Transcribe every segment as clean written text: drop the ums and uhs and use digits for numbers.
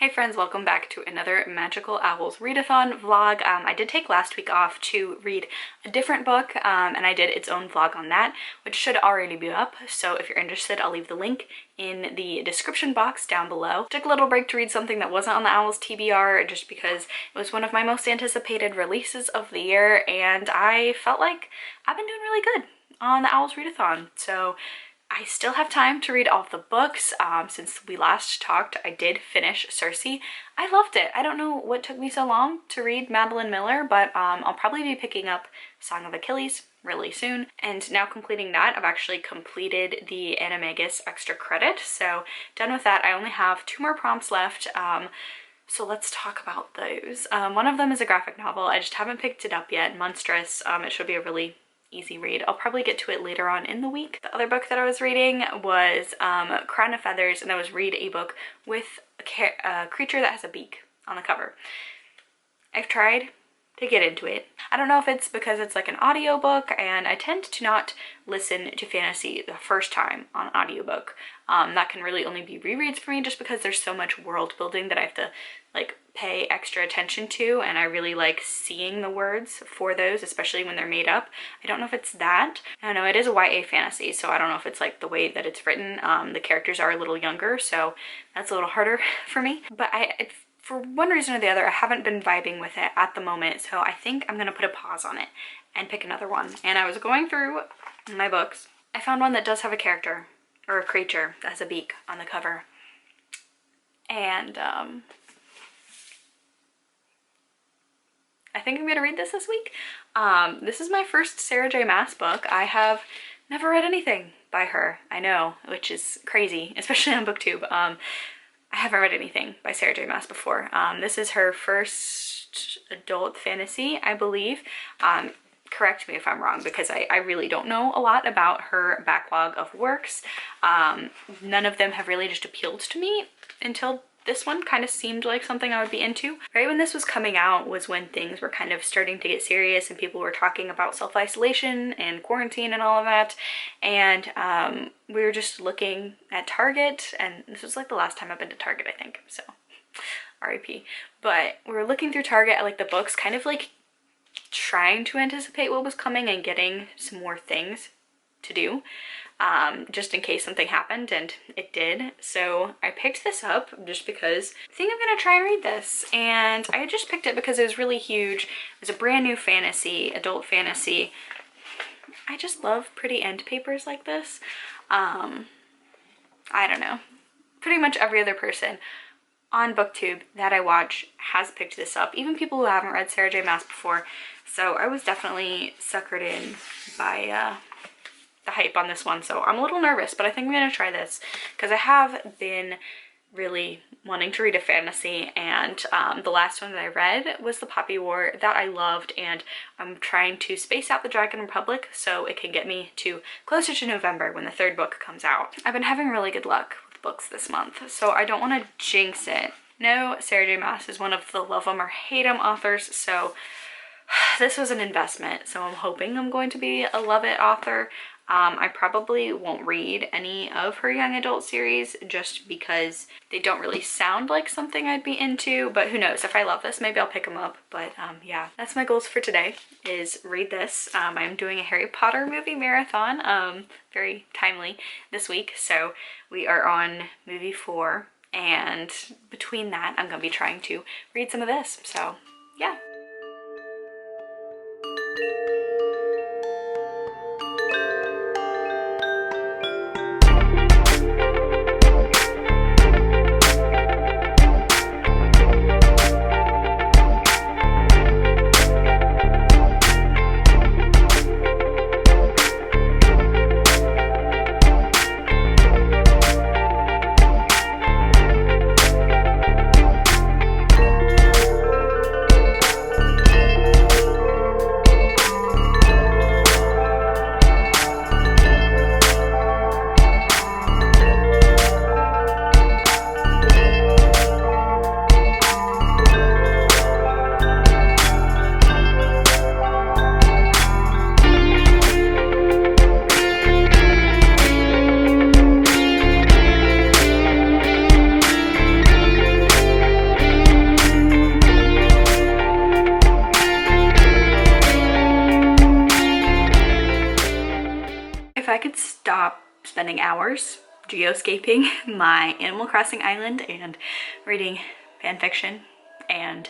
Hey friends, welcome back to another Magical Owls readathon vlog. I did take last week off to read a different book, and I did its own vlog on that, which should already be up. So if you're interested, I'll leave the link in the description box down below. Took a little break to read something that wasn't on the OWLS TBR just because it was one of my most anticipated releases of the year, and I felt like I've been doing really good on the OWLS readathon. So I still have time to read all of the books. Since we last talked, I did finish Circe. I loved it. I don't know what took me so long to read Madeline Miller, but I'll probably be picking up Song of Achilles really soon. And now completing that, I've actually completed the Animagus extra credit. So done with that. I only have 2 more prompts left. So let's talk about those. One of them is a graphic novel. I just haven't picked it up yet. Monstrous. It should be a really easy read. I'll probably get to it later on in the week. The other book that I was reading was Crown of Feathers, and that was read a book with a creature that has a beak on the cover. I've tried to get into it. I don't know if it's because it's like an audiobook, and I tend to not listen to fantasy the first time on audiobook. That can really only be rereads for me just because there's so much world building that I have to like pay extra attention to, and I really like seeing the words for those, especially when they're made up. I don't know if it's that. I don't know, it is a YA fantasy, so I don't know if it's like the way that it's written. The characters are a little younger, so that's a little harder for me. But for one reason or the other, I haven't been vibing with it at the moment, so I think I'm gonna put a pause on it and pick another one. And I was going through my books. I found one that does have a character, or a creature, that has a beak on the cover. And I think I'm gonna read this week. This is my first Sarah J Maas book. I have never read anything by her, I know, which is crazy, especially on BookTube. I haven't read anything by Sarah J Maas before. This is her first adult fantasy, I believe. Correct me if I'm wrong, because I really don't know a lot about her backlog of works. None of them have really just appealed to me until this one kind of seemed like something I would be into. Right when this was coming out was when things were kind of starting to get serious and people were talking about self-isolation and quarantine and all of that. And we were just looking at Target, and this was like the last time I've been to Target, I think, so RIP. But we were looking through Target at like the books, kind of like trying to anticipate what was coming and getting some more things to do. Just in case something happened, and it did. So I picked this up just because I think I'm gonna try and read this, and I just picked it because it was really huge. It was a brand new fantasy, adult fantasy. I just love pretty end papers like this. I don't know, pretty much every other person on BookTube that I watch has picked this up, even people who haven't read Sarah J Maas before. So I was definitely suckered in by the hype on this one, so I'm a little nervous, but I think I'm gonna try this because I have been really wanting to read a fantasy, and the last one that I read was The Poppy War, that I loved, and I'm trying to space out the Dragon Republic so it can get me to closer to November when the 3rd book comes out. I've been having really good luck with books this month, so I don't want to jinx it. No, Sarah J Maas is one of the love 'em or hate 'em authors, so this was an investment, so I'm hoping I'm going to be a love it author. I probably won't read any of her young adult series just because they don't really sound like something I'd be into, but who knows, if I love this, maybe I'll pick them up. But yeah, that's my goals for today, is read this. I'm doing a Harry Potter movie marathon, very timely this week, so we are on movie 4, and between that, I'm gonna be trying to read some of this, so yeah. spending hours geoscaping my Animal Crossing island and reading fan fiction and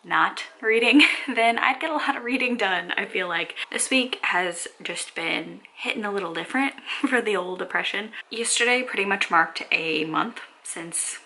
not reading, then I'd get a lot of reading done. I feel like this week has just been hitting a little different for the old depression. Yesterday pretty much marked a month since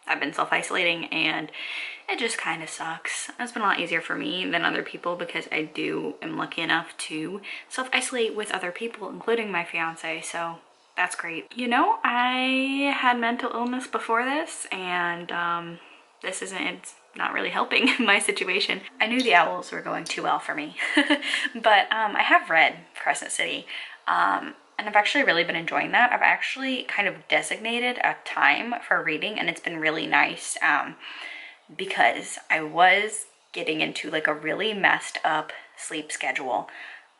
I've been self-isolating, and it just kind of sucks. It's been a lot easier for me than other people because I am lucky enough to self-isolate with other people, including my fiance, so that's great. You know, I had mental illness before this, and it's not really helping my situation. I knew the OWLS were going too well for me, but I have read Crescent City, and I've actually really been enjoying that. I've actually kind of designated a time for reading, and it's been really nice because I was getting into like a really messed up sleep schedule,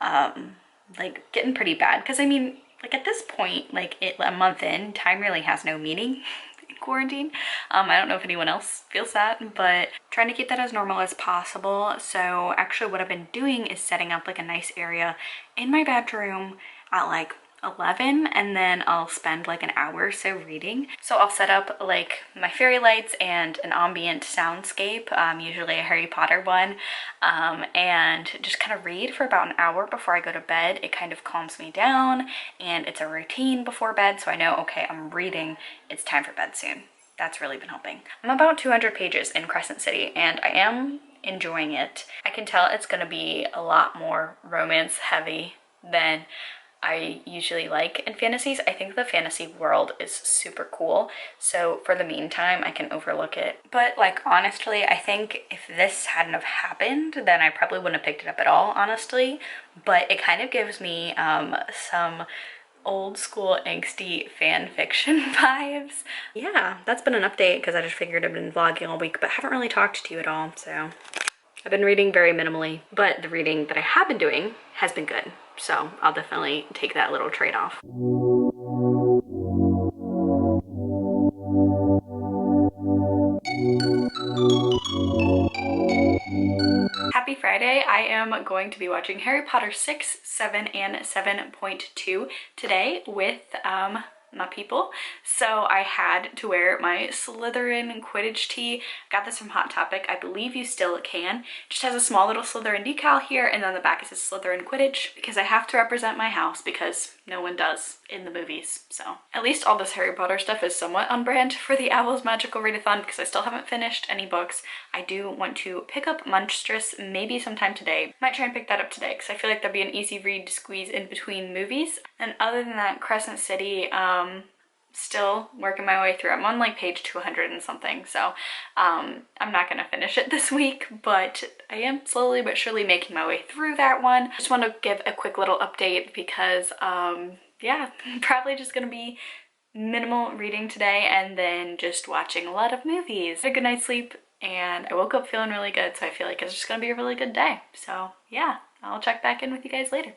like getting pretty bad. Because I mean, like at this point, like a month in, time really has no meaning in quarantine. I don't know if anyone else feels that, but trying to keep that as normal as possible. So actually what I've been doing is setting up like a nice area in my bedroom at like 11, and then I'll spend like an hour or so reading. So I'll set up like my fairy lights and an ambient soundscape, usually a Harry Potter one, and just kind of read for about an hour before I go to bed. It kind of calms me down, and it's a routine before bed, so I know, okay, I'm reading, it's time for bed soon. That's really been helping. I'm about 200 pages in Crescent City, and I am enjoying it. I can tell it's gonna be a lot more romance heavy than I usually like in fantasies. I think the fantasy world is super cool, so for the meantime I can overlook it. But like honestly, I think if this hadn't have happened, then I probably wouldn't have picked it up at all, honestly. But it kind of gives me some old school angsty fan fiction vibes. Yeah, that's been an update because I just figured I've been vlogging all week but haven't really talked to you at all, so I've been reading very minimally, but the reading that I have been doing has been good. So I'll definitely take that little trade-off. Happy Friday. I am going to be watching Harry Potter 6, 7, and 7.2 today with my people. So I had to wear my Slytherin Quidditch tee. Got this from Hot Topic. I believe you still can. Just has a small little Slytherin decal here, and on the back it says Slytherin Quidditch because I have to represent my house because no one does in the movies. So at least all this Harry Potter stuff is somewhat on brand for the OWLS Magical Readathon because I still haven't finished any books. I do want to pick up Monstrous maybe sometime today. Might try and pick that up today because I feel like that'd be an easy read to squeeze in between movies. And other than that, Crescent City, still working my way through. I'm on like page 200 and something, so I'm not gonna finish it this week, but I am slowly but surely making my way through that one. Just want to give a quick little update because yeah, probably just gonna be minimal reading today and then just watching a lot of movies. Had a good night's sleep and I woke up feeling really good, so I feel like it's just gonna be a really good day. So yeah, I'll check back in with you guys later.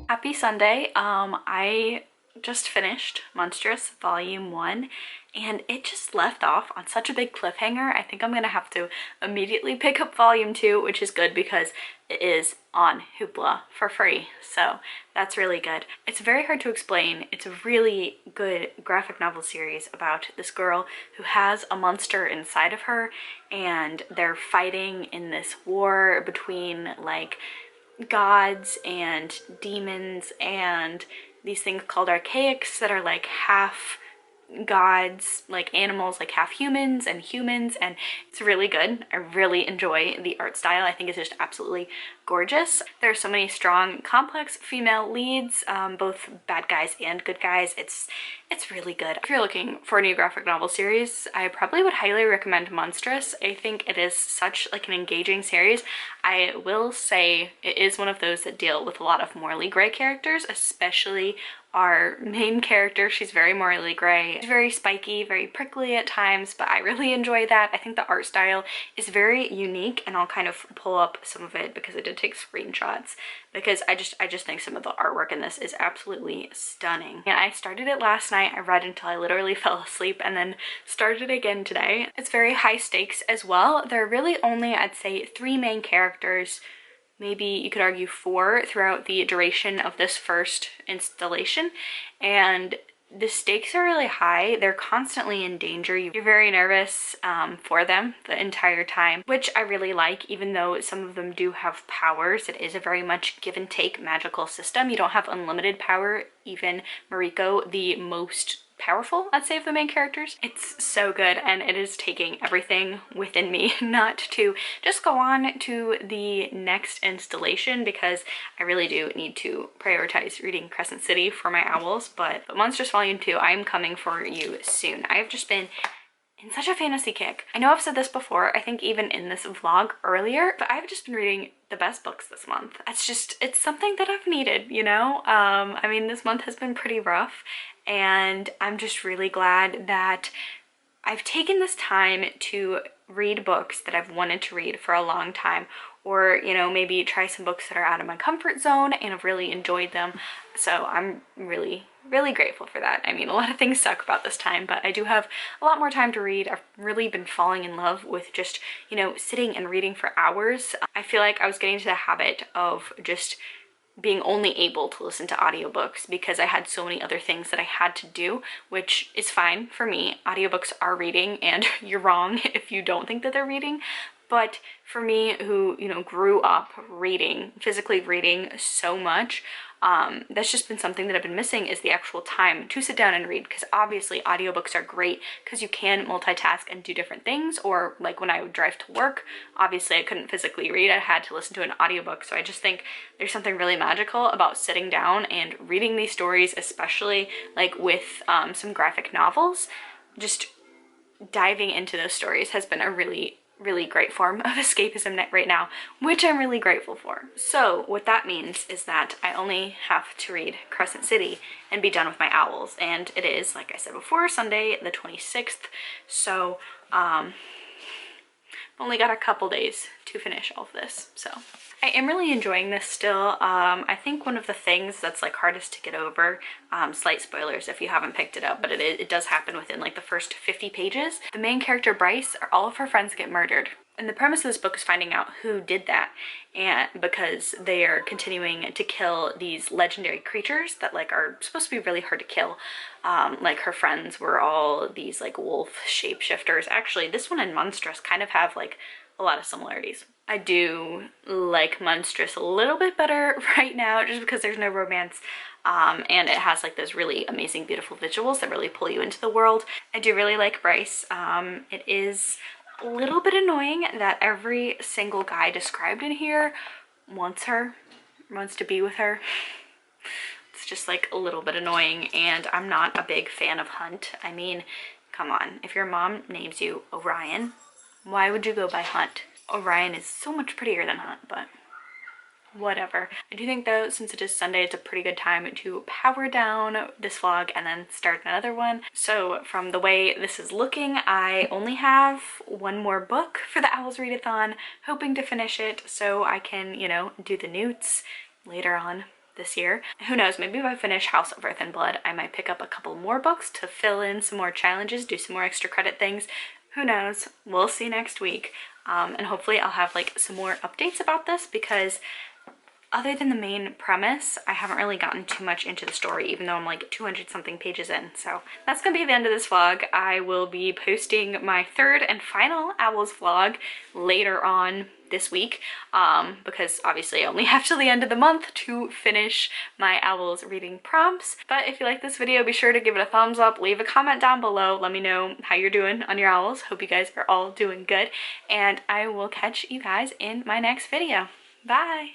Happy Sunday. I just finished Monstrous Volume 1 and it just left off on such a big cliffhanger. I think I'm gonna have to immediately pick up Volume 2, which is good because it is on Hoopla for free, so that's really good. It's very hard to explain. It's a really good graphic novel series about this girl who has a monster inside of her, and they're fighting in this war between like gods and demons and these things called archaics that are like half gods, like animals, like half humans, and it's really good. I really enjoy the art style. I think it's just absolutely gorgeous. There are so many strong, complex female leads, both bad guys and good guys. It's really good. If you're looking for a new graphic novel series, I probably would highly recommend Monstrous. I think it is such like an engaging series. I will say it is one of those that deal with a lot of morally gray characters, especially our main character. She's very morally gray. She's very spiky, very prickly at times, but I really enjoy that. I think the art style is very unique, and I'll kind of pull up some of it because I did take screenshots, because I just think some of the artwork in this is absolutely stunning. And I started it last night. I read until I literally fell asleep and then started again today. It's very high stakes as well. There are really only, I'd say, 3 main characters, maybe you could argue 4, throughout the duration of this first installation, and the stakes are really high. They're constantly in danger. You're very nervous for them the entire time, which I really like. Even though some of them do have powers, it is a very much give and take magical system. You don't have unlimited power. Even Mariko, the most powerful, I'd say, of the main characters. It's so good, and it is taking everything within me not to just go on to the next installation, because I really do need to prioritize reading Crescent City for my owls. But Monstrous Volume 2, I'm coming for you soon. I have just been in such a fantasy kick. I know I've said this before, I think even in this vlog earlier, but I've just been reading the best books this month. It's something that I've needed, you know? I mean, this month has been pretty rough, and I'm just really glad that I've taken this time to read books that I've wanted to read for a long time, or, you know, maybe try some books that are out of my comfort zone and have really enjoyed them. So I'm really grateful for that. I mean, a lot of things suck about this time, but I do have a lot more time to read. I've really been falling in love with just, you know, sitting and reading for hours. I feel like I was getting to the habit of just being only able to listen to audiobooks because I had so many other things that I had to do, which is fine for me. Audiobooks are reading, and you're wrong if you don't think that they're reading. But for me, who, you know, grew up reading, physically reading so much, that's just been something that I've been missing, is the actual time to sit down and read. Because obviously audiobooks are great because you can multitask and do different things, or like when I would drive to work, obviously I couldn't physically read, I had to listen to an audiobook. So I just think there's something really magical about sitting down and reading these stories, especially like with some graphic novels. Just diving into those stories has been a really great form of escapism right now, which I'm really grateful for. So what that means is that I only have to read Crescent City and be done with my owls, and it is, like I said before, Sunday the 26th, so only got a couple days to finish all of this. So I am really enjoying this still. I think one of the things that's like hardest to get over, slight spoilers if you haven't picked it up, but it does happen within like the first 50 pages. The main character, Bryce, all of her friends get murdered. And the premise of this book is finding out who did that, and because they are continuing to kill these legendary creatures that like are supposed to be really hard to kill. Like her friends were all these like wolf shapeshifters. Actually, this one and Monstrous kind of have like a lot of similarities. I do like Monstrous a little bit better right now just because there's no romance, and it has like those really amazing beautiful visuals that really pull you into the world. I do really like Bryce. It is a little bit annoying that every single guy described in here wants to be with her. It's just like a little bit annoying, and I'm not a big fan of Hunt. I mean, come on, if your mom names you Orion, why would you go by Hunt? Orion is so much prettier than Hunt, but whatever. I do think though, since it is Sunday, it's a pretty good time to power down this vlog and then start another one. So from the way this is looking, I only have one more book for the OWLS Readathon, hoping to finish it so I can, you know, do the newts later on this year. Who knows, maybe if I finish House of Earth and Blood, I might pick up a couple more books to fill in some more challenges, do some more extra credit things. Who knows? We'll see next week. And hopefully I'll have like some more updates about this, because other than the main premise, I haven't really gotten too much into the story, even though I'm like 200 something pages in. So that's gonna be the end of this vlog. I will be posting my third and final OWLS vlog later on this week, because obviously I only have till the end of the month to finish my OWLS reading prompts. But if you like this video, be sure to give it a thumbs up, leave a comment down below, let me know how you're doing on your OWLS. Hope you guys are all doing good, and I will catch you guys in my next video. Bye!